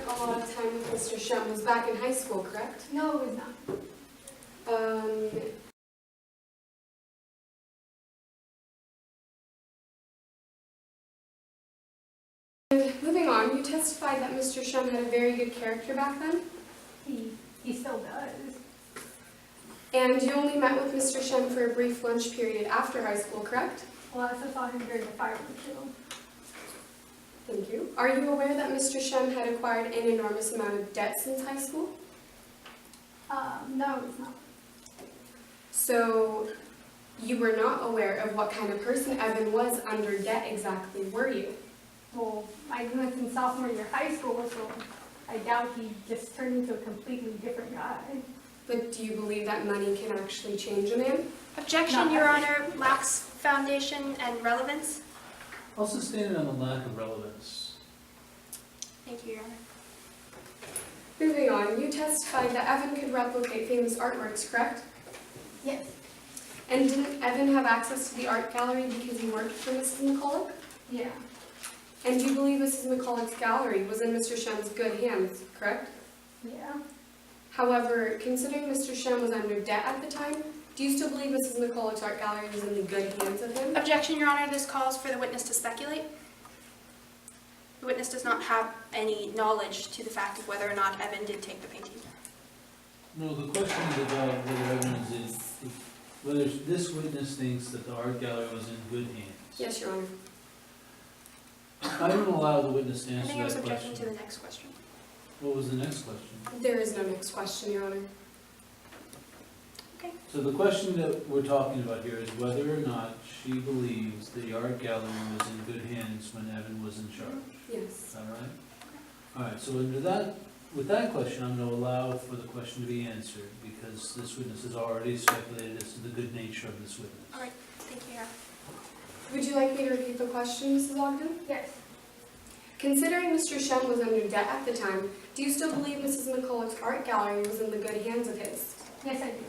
a lot of time with Mr. Shem was back in high school, correct? No, it was not. Moving on, you testified that Mr. Shem had a very good character back then, He still does. and you only met with Mr. Shem for a brief lunch period after high school, correct? Well, I also saw him during the fireworks show. Thank you. Are you aware that Mr. Shem had acquired an enormous amount of debt since high school? No, it's not. So, you were not aware of what kind of person Evan was under debt exactly, were you? Well, I went in sophomore year high school, so I doubt he just turned into a completely different guy. But do you believe that money can actually change a man? Objection, Your Honor, lacks foundation and relevance. Also stated on the lack of relevance. Thank you, Your Honor. Moving on, you testified that Evan could replicate famous artworks, correct? Yes. And didn't Evan have access to the art gallery because he worked for Mrs. McCulloch? Yeah. And you believe Mrs. McCulloch's gallery was in Mr. Shem's good hands, correct? Yeah. However, considering Mr. Shem was under debt at the time, do you still believe Mrs. McCulloch's art gallery was in the good hands of him? Objection, Your Honor, this calls for the witness to speculate. The witness does not have any knowledge to the fact of whether or not Evan did take the painting. No, the question is about whether evidence is, whether this witness thinks that the art gallery was in good hands. Yes, Your Honor. I don't allow the witness to I answer think I was that objecting question. to the next question. What was the next question? There is no next question, Your Honor. Okay. So the question that we're talking about here is whether or not she believes the art gallery was in good hands when Evan was in charge. Is Yes. that right? All right, so under that, with that question, I'm going to allow for the question to be answered because this witness has already speculated as to the good nature of this witness. All right. Thank you, Your Honor. Would you like me to repeat the question, Mrs. Ogden? Yes. Considering Mr. Shem was under debt at the time, do you still believe Mrs. McCulloch's art gallery was in the good hands of his? Yes, I do.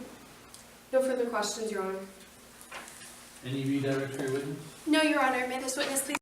No further questions, Your Honor. Any redirect for your witness? No, Your Honor. May this witness please